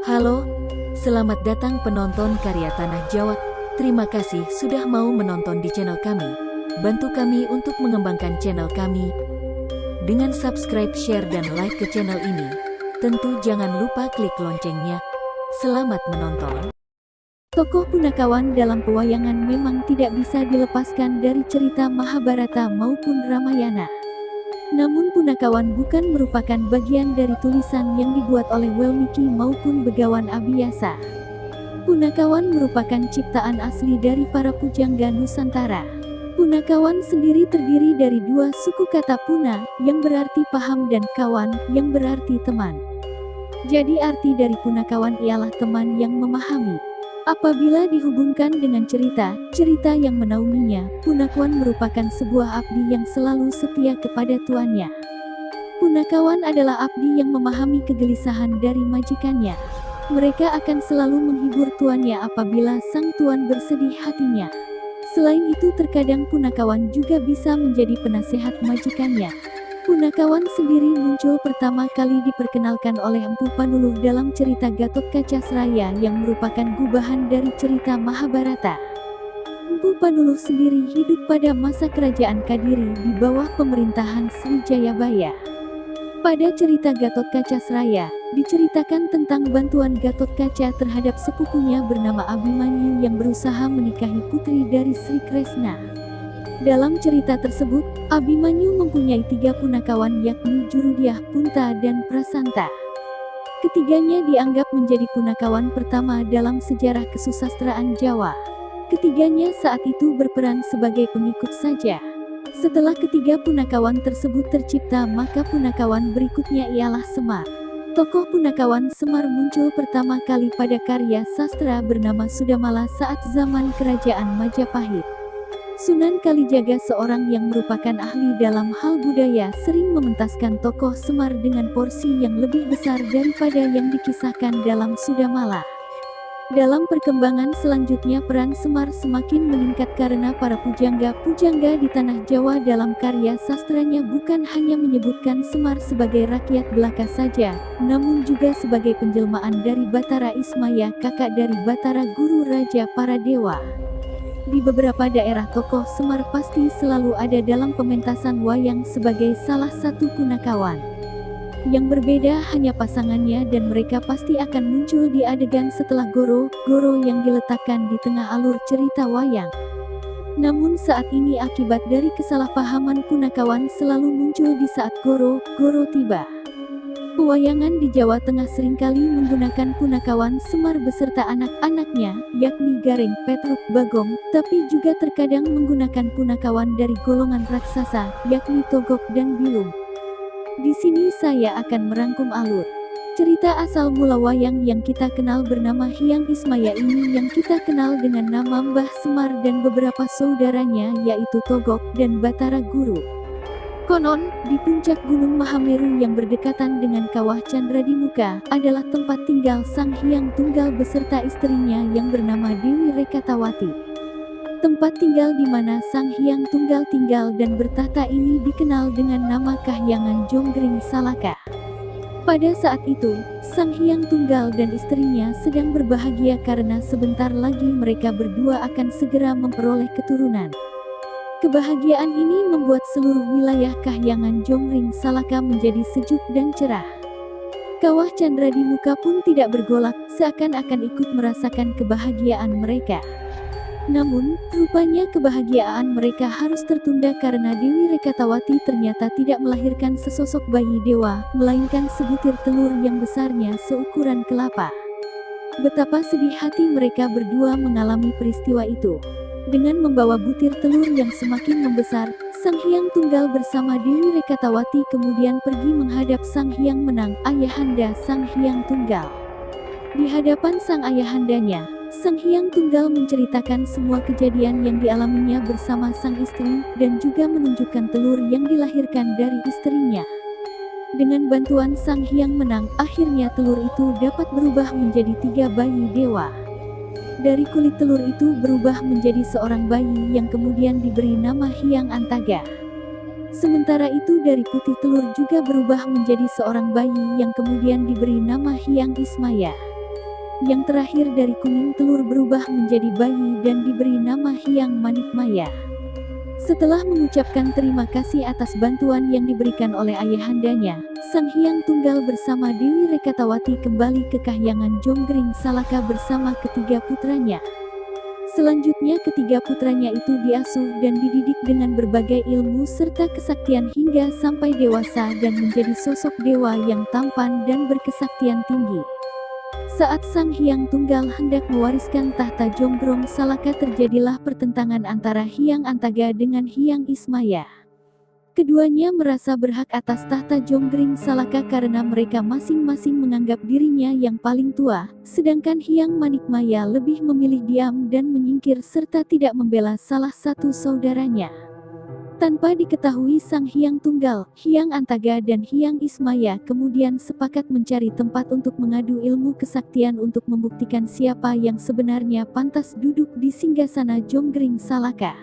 Halo, selamat datang penonton karya Tanah Jawa. Terima kasih sudah mau menonton di channel kami. Bantu kami untuk mengembangkan channel kami dengan subscribe, share, dan like ke channel ini. Tentu jangan lupa klik loncengnya. Selamat menonton. Tokoh Punakawan dalam pewayangan memang tidak bisa dilepaskan dari cerita Mahabharata maupun Ramayana. Namun Punakawan bukan merupakan bagian dari tulisan yang dibuat oleh Walmiki maupun Begawan Abiyasa. Punakawan merupakan ciptaan asli dari para pujangga Nusantara. Punakawan sendiri terdiri dari dua suku kata Puna, yang berarti paham, dan kawan, yang berarti teman. Jadi arti dari Punakawan ialah teman yang memahami. Apabila dihubungkan dengan cerita yang menaunginya, Punakawan merupakan sebuah abdi yang selalu setia kepada tuannya. Punakawan adalah abdi yang memahami kegelisahan dari majikannya. Mereka akan selalu menghibur tuannya apabila sang tuan bersedih hatinya. Selain itu, terkadang Punakawan juga bisa menjadi penasehat majikannya. Punakawan sendiri muncul pertama kali diperkenalkan oleh Empu Panuluh dalam cerita Gatotkaca yang merupakan gubahan dari cerita Mahabharata. Empu Panuluh sendiri hidup pada masa kerajaan Kadiri di bawah pemerintahan Srijayabaya. Pada cerita Gatotkaca diceritakan tentang bantuan Gatotkaca terhadap sepupunya bernama Abimanyu yang berusaha menikahi putri dari Sri Kresna. Dalam cerita tersebut, Abimanyu mempunyai 3 punakawan, yakni Jurudyah, Punta, dan Prasanta. Ketiganya dianggap menjadi punakawan pertama dalam sejarah kesusastraan Jawa. Ketiganya saat itu berperan sebagai pengikut saja. Setelah ketiga punakawan tersebut tercipta, maka punakawan berikutnya ialah Semar. Tokoh Punakawan Semar muncul pertama kali pada karya sastra bernama Sudamala saat zaman kerajaan Majapahit. Sunan Kalijaga, seorang yang merupakan ahli dalam hal budaya, sering mementaskan tokoh Semar dengan porsi yang lebih besar daripada yang dikisahkan dalam Sudamala. Dalam perkembangan selanjutnya, peran Semar semakin meningkat karena para pujangga di tanah Jawa dalam karya sastranya bukan hanya menyebutkan Semar sebagai rakyat belaka saja, namun juga sebagai penjelmaan dari Batara Ismaya, kakak dari Batara, guru raja para dewa. Di beberapa daerah tokoh Semar pasti selalu ada dalam pementasan wayang sebagai salah satu punakawan. Yang berbeda hanya pasangannya, dan mereka pasti akan muncul di adegan setelah goro yang diletakkan di tengah alur cerita wayang. Namun saat ini akibat dari kesalahpahaman, punakawan selalu muncul di saat goro tiba. Pewayangan di Jawa Tengah seringkali menggunakan punakawan Semar beserta anak-anaknya, yakni Gareng, Petruk, Bagong, tapi juga terkadang menggunakan punakawan dari golongan raksasa, yakni Togok dan Bilung. Di sini saya akan merangkum alur cerita asal mula wayang yang kita kenal bernama Hyang Ismaya ini, yang kita kenal dengan nama Mbah Semar dan beberapa saudaranya, yaitu Togok dan Batara Guru. Konon, di puncak Gunung Mahameru yang berdekatan dengan Kawah Candradimuka adalah tempat tinggal Sang Hyang Tunggal beserta istrinya yang bernama Dewi Rekatawati. Tempat tinggal di mana Sang Hyang Tunggal tinggal dan bertahta ini dikenal dengan nama Kahyangan Jonggring Salaka. Pada saat itu, Sang Hyang Tunggal dan istrinya sedang berbahagia karena sebentar lagi mereka berdua akan segera memperoleh keturunan. Kebahagiaan ini membuat seluruh wilayah Kahyangan Jonggring Salaka menjadi sejuk dan cerah. Kawah Candradimuka pun tidak bergolak, seakan-akan ikut merasakan kebahagiaan mereka. Namun, rupanya kebahagiaan mereka harus tertunda karena Dewi Rekatawati ternyata tidak melahirkan sesosok bayi dewa, melainkan sebutir telur yang besarnya seukuran kelapa. Betapa sedih hati mereka berdua mengalami peristiwa itu. Dengan membawa butir telur yang semakin membesar, Sang Hyang Tunggal bersama Dewi Rekatawati kemudian pergi menghadap Sang Hyang Menang, ayahanda Sang Hyang Tunggal. Di hadapan sang ayahandanya, Sang Hyang Tunggal menceritakan semua kejadian yang dialaminya bersama sang istri, dan juga menunjukkan telur yang dilahirkan dari istrinya. Dengan bantuan Sang Hyang Menang, akhirnya telur itu dapat berubah menjadi 3 bayi dewa. Dari kulit telur itu berubah menjadi seorang bayi yang kemudian diberi nama Hyang Antaga. Sementara itu dari putih telur juga berubah menjadi seorang bayi yang kemudian diberi nama Hyang Ismaya. Yang terakhir dari kuning telur berubah menjadi bayi dan diberi nama Hyang Manikmaya. Setelah mengucapkan terima kasih atas bantuan yang diberikan oleh ayahandanya, Sang Hyang Tunggal bersama Dewi Rekatawati kembali ke Kahyangan Jonggring Salaka bersama ketiga putranya. Selanjutnya ketiga putranya itu diasuh dan dididik dengan berbagai ilmu serta kesaktian hingga sampai dewasa dan menjadi sosok dewa yang tampan dan berkesaktian tinggi. Saat Sang Hyang Tunggal hendak mewariskan tahta Jonggring Salaka, terjadilah pertentangan antara Hyang Antaga dengan Hyang Ismaya. Keduanya merasa berhak atas tahta Jonggring Salaka karena mereka masing-masing menganggap dirinya yang paling tua, sedangkan Hyang Manikmaya lebih memilih diam dan menyingkir serta tidak membela salah satu saudaranya. Tanpa diketahui Sang Hyang Tunggal, Hyang Antaga dan Hyang Ismaya kemudian sepakat mencari tempat untuk mengadu ilmu kesaktian untuk membuktikan siapa yang sebenarnya pantas duduk di singgasana Jonggring Salaka.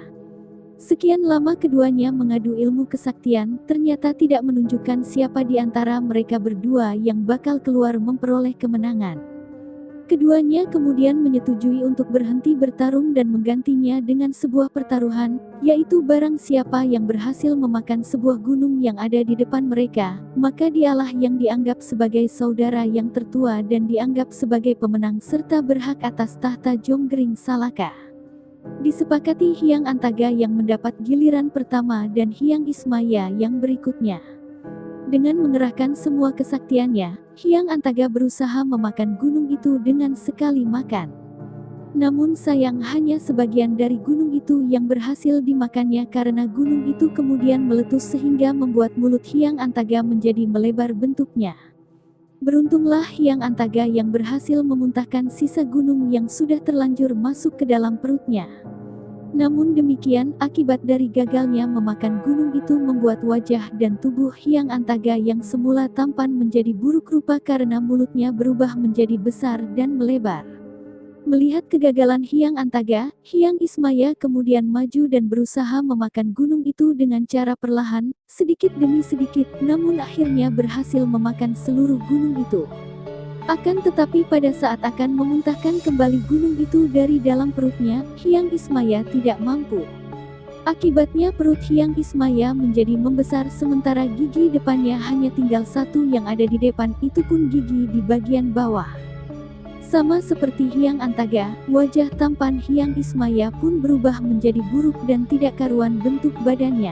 Sekian lama keduanya mengadu ilmu kesaktian, ternyata tidak menunjukkan siapa di antara mereka berdua yang bakal keluar memperoleh kemenangan. Keduanya kemudian menyetujui untuk berhenti bertarung dan menggantinya dengan sebuah pertaruhan, yaitu barang siapa yang berhasil memakan sebuah gunung yang ada di depan mereka, maka dialah yang dianggap sebagai saudara yang tertua dan dianggap sebagai pemenang serta berhak atas tahta Jonggring Salaka. Disepakati Hyang Antaga yang mendapat giliran pertama dan Hyang Ismaya yang berikutnya. Dengan mengerahkan semua kesaktiannya, Hyang Antaga berusaha memakan gunung itu dengan sekali makan. Namun sayang hanya sebagian dari gunung itu yang berhasil dimakannya karena gunung itu kemudian meletus sehingga membuat mulut Hyang Antaga menjadi melebar bentuknya. Beruntunglah Hyang Antaga yang berhasil memuntahkan sisa gunung yang sudah terlanjur masuk ke dalam perutnya. Namun demikian, akibat dari gagalnya memakan gunung itu membuat wajah dan tubuh Hyang Antaga yang semula tampan menjadi buruk rupa karena mulutnya berubah menjadi besar dan melebar. Melihat kegagalan Hyang Antaga, Hyang Ismaya kemudian maju dan berusaha memakan gunung itu dengan cara perlahan, sedikit demi sedikit, namun akhirnya berhasil memakan seluruh gunung itu. Akan tetapi pada saat akan memuntahkan kembali gunung itu dari dalam perutnya, Hyang Ismaya tidak mampu. Akibatnya perut Hyang Ismaya menjadi membesar sementara gigi depannya hanya tinggal satu yang ada di depan, itu pun gigi di bagian bawah. Sama seperti Hyang Antaga, wajah tampan Hyang Ismaya pun berubah menjadi buruk dan tidak karuan bentuk badannya.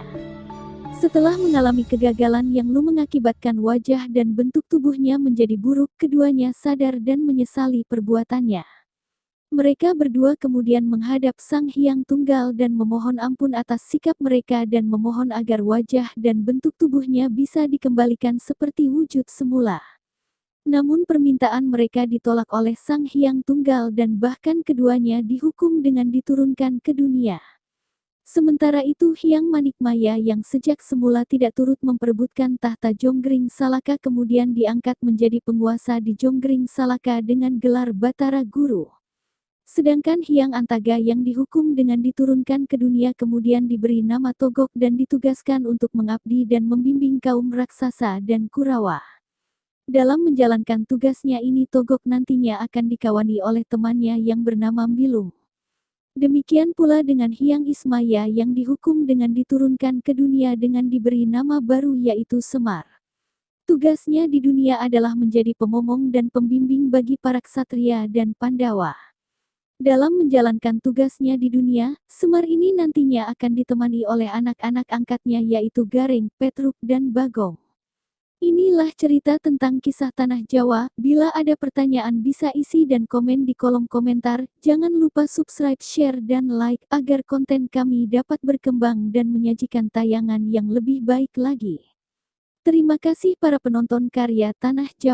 Setelah mengalami kegagalan yang mengakibatkan wajah dan bentuk tubuhnya menjadi buruk, keduanya sadar dan menyesali perbuatannya. Mereka berdua kemudian menghadap Sang Hyang Tunggal dan memohon ampun atas sikap mereka dan memohon agar wajah dan bentuk tubuhnya bisa dikembalikan seperti wujud semula. Namun permintaan mereka ditolak oleh Sang Hyang Tunggal dan bahkan keduanya dihukum dengan diturunkan ke dunia. Sementara itu Hyang Manikmaya yang sejak semula tidak turut memperebutkan tahta Jonggring Salaka kemudian diangkat menjadi penguasa di Jonggring Salaka dengan gelar Batara Guru. Sedangkan Hyang Antaga yang dihukum dengan diturunkan ke dunia kemudian diberi nama Togok dan ditugaskan untuk mengabdi dan membimbing kaum raksasa dan Kurawa. Dalam menjalankan tugasnya ini Togok nantinya akan dikawani oleh temannya yang bernama Milung. Demikian pula dengan Hyang Ismaya yang dihukum dengan diturunkan ke dunia dengan diberi nama baru yaitu Semar. Tugasnya di dunia adalah menjadi pemomong dan pembimbing bagi para ksatria dan Pandawa. Dalam menjalankan tugasnya di dunia, Semar ini nantinya akan ditemani oleh anak-anak angkatnya yaitu Gareng, Petruk dan Bagong. Inilah cerita tentang kisah Tanah Jawa. Bila ada pertanyaan bisa isi dan komen di kolom komentar. Jangan lupa subscribe, share, dan like agar konten kami dapat berkembang dan menyajikan tayangan yang lebih baik lagi. Terima kasih para penonton karya Tanah Jawa.